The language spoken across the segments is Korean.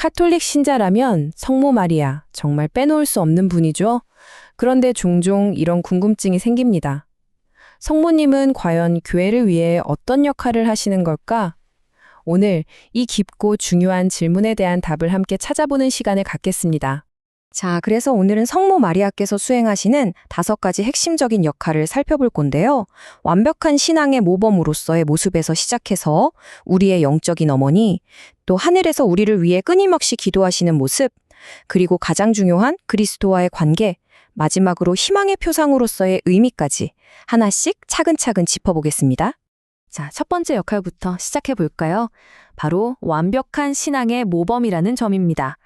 카톨릭 신자라면 성모 마리아 정말 빼놓을 수 없는 분이죠. 그런데 종종 이런 궁금증이 생깁니다. 성모님은 과연 교회를 위해 어떤 역할을 하시는 걸까? 오늘 이 깊고 중요한 질문에 대한 답을 함께 찾아보는 시간을 갖겠습니다. 자, 그래서 오늘은 성모 마리아께서 수행하시는 5가지 핵심적인 역할을 살펴볼 건데요. 완벽한 신앙의 모범으로서의 모습에서 시작해서 우리의 영적인 어머니, 또 하늘에서 우리를 위해 끊임없이 기도하시는 모습, 그리고 가장 중요한 그리스도와의 관계, 마지막으로 희망의 표상으로서의 의미까지 하나씩 차근차근 짚어보겠습니다. 자, 첫 번째 역할부터 시작해 볼까요? 바로 완벽한 신앙의 모범이라는 점입니다.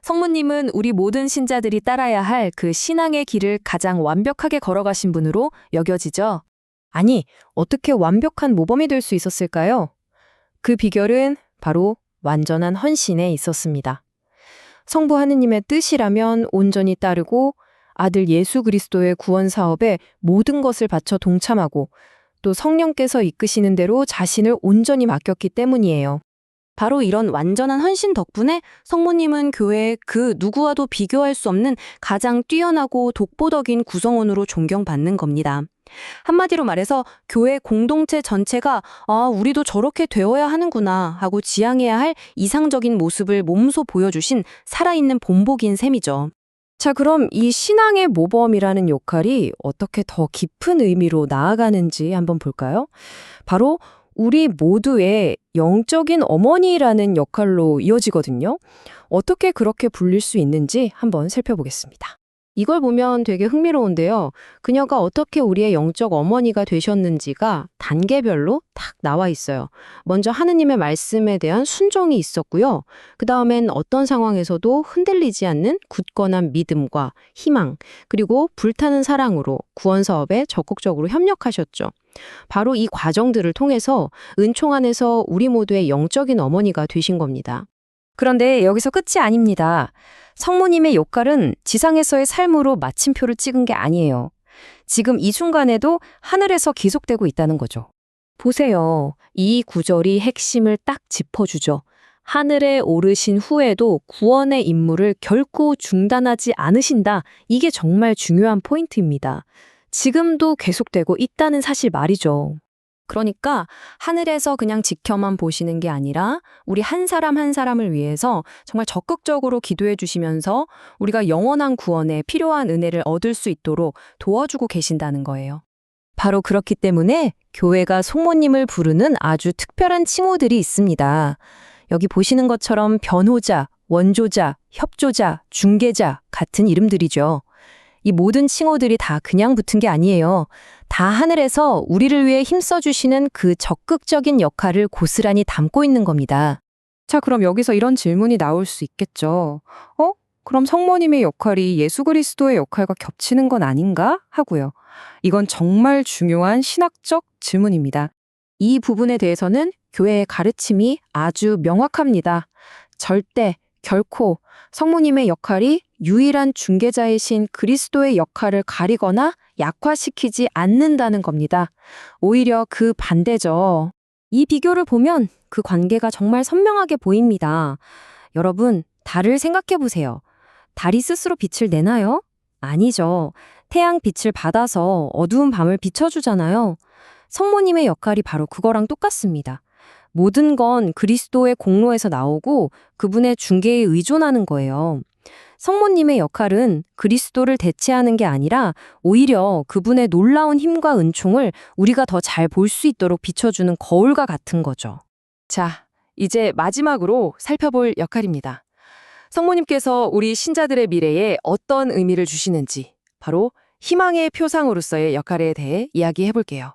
성모님은 우리 모든 신자들이 따라야 할 그 신앙의 길을 가장 완벽하게 걸어가신 분으로 여겨지죠. 아니, 어떻게 완벽한 모범이 될 수 있었을까요? 그 비결은 바로 완전한 헌신에 있었습니다. 성부 하느님의 뜻이라면 온전히 따르고 아들 예수 그리스도의 구원 사업에 모든 것을 바쳐 동참하고 또 성령께서 이끄시는 대로 자신을 온전히 맡겼기 때문이에요. 바로 이런 완전한 헌신 덕분에 성모님은 교회의 그 누구와도 비교할 수 없는 가장 뛰어나고 독보적인 구성원으로 존경받는 겁니다. 한마디로 말해서 교회 공동체 전체가 우리도 저렇게 되어야 하는구나 하고 지향해야 할 이상적인 모습을 몸소 보여주신 살아있는 본보기인 셈이죠. 자, 그럼 이 신앙의 모범이라는 역할이 어떻게 더 깊은 의미로 나아가는지 한번 볼까요? 바로 우리 모두의 영적인 어머니라는 역할로 이어지거든요. 어떻게 그렇게 불릴 수 있는지 한번 살펴보겠습니다. 이걸 보면 되게 흥미로운데요. 그녀가 어떻게 우리의 영적 어머니가 되셨는지가 단계별로 딱 나와 있어요. 먼저 하느님의 말씀에 대한 순종이 있었고요. 그 다음엔 어떤 상황에서도 흔들리지 않는 굳건한 믿음과 희망, 그리고 불타는 사랑으로 구원 사업에 적극적으로 협력하셨죠. 바로 이 과정들을 통해서 은총 안에서 우리 모두의 영적인 어머니가 되신 겁니다. 그런데 여기서 끝이 아닙니다. 성모님의 역할은 지상에서의 삶으로 마침표를 찍은 게 아니에요. 지금 이 순간에도 하늘에서 계속되고 있다는 거죠. 보세요. 이 구절이 핵심을 딱 짚어주죠. 하늘에 오르신 후에도 구원의 임무를 결코 중단하지 않으신다. 이게 정말 중요한 포인트입니다. 지금도 계속되고 있다는 사실 말이죠. 그러니까 하늘에서 그냥 지켜만 보시는 게 아니라 우리 한 사람 한 사람을 위해서 정말 적극적으로 기도해 주시면서 우리가 영원한 구원에 필요한 은혜를 얻을 수 있도록 도와주고 계신다는 거예요. 바로 그렇기 때문에 교회가 성모님을 부르는 아주 특별한 칭호들이 있습니다. 여기 보시는 것처럼 변호자, 원조자, 협조자, 중개자 같은 이름들이죠. 이 모든 칭호들이 다 그냥 붙은 게 아니에요. 다 하늘에서 우리를 위해 힘써주시는 그 적극적인 역할을 고스란히 담고 있는 겁니다. 자, 그럼 여기서 이런 질문이 나올 수 있겠죠. 그럼 성모님의 역할이 예수 그리스도의 역할과 겹치는 건 아닌가? 하고요. 이건 정말 중요한 신학적 질문입니다. 이 부분에 대해서는 교회의 가르침이 아주 명확합니다. 절대, 결코 성모님의 역할이 유일한 중개자이신 그리스도의 역할을 가리거나 약화시키지 않는다는 겁니다. 오히려 그 반대죠. 이 비교를 보면 그 관계가 정말 선명하게 보입니다. 여러분, 달을 생각해 보세요. 달이 스스로 빛을 내나요? 아니죠. 태양 빛을 받아서 어두운 밤을 비춰주잖아요. 성모님의 역할이 바로 그거랑 똑같습니다. 모든 건 그리스도의 공로에서 나오고 그분의 중개에 의존하는 거예요. 성모님의 역할은 그리스도를 대체하는 게 아니라 오히려 그분의 놀라운 힘과 은총을 우리가 더 잘 볼 수 있도록 비춰주는 거울과 같은 거죠. 자, 이제 마지막으로 살펴볼 역할입니다. 성모님께서 우리 신자들의 미래에 어떤 의미를 주시는지 바로 희망의 표상으로서의 역할에 대해 이야기해 볼게요.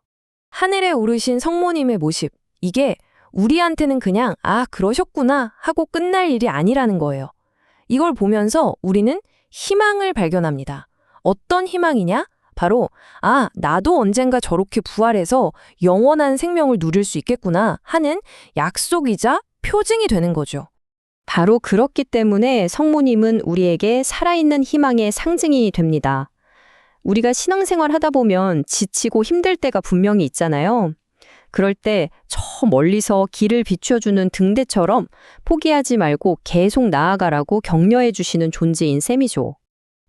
하늘에 오르신 성모님의 모습, 이게 우리한테는 그냥 그러셨구나 하고 끝날 일이 아니라는 거예요. 이걸 보면서 우리는 희망을 발견합니다. 어떤 희망이냐? 바로 나도 언젠가 저렇게 부활해서 영원한 생명을 누릴 수 있겠구나 하는 약속이자 표징이 되는 거죠. 바로 그렇기 때문에 성모님은 우리에게 살아있는 희망의 상징이 됩니다. 우리가 신앙생활 하다 보면 지치고 힘들 때가 분명히 있잖아요. 그럴 때 저 멀리서 길을 비춰주는 등대처럼 포기하지 말고 계속 나아가라고 격려해 주시는 존재인 셈이죠.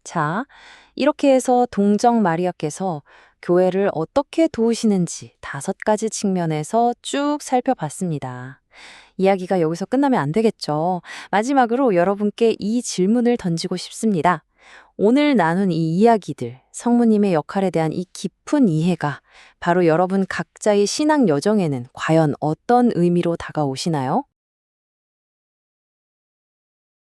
자, 이렇게 해서 동정 마리아께서 교회를 어떻게 도우시는지 5가지 측면에서 쭉 살펴봤습니다. 이야기가 여기서 끝나면 안 되겠죠. 마지막으로 여러분께 이 질문을 던지고 싶습니다. 오늘 나눈 이 이야기들, 성모님의 역할에 대한 이 깊은 이해가 바로 여러분 각자의 신앙 여정에는 과연 어떤 의미로 다가오시나요?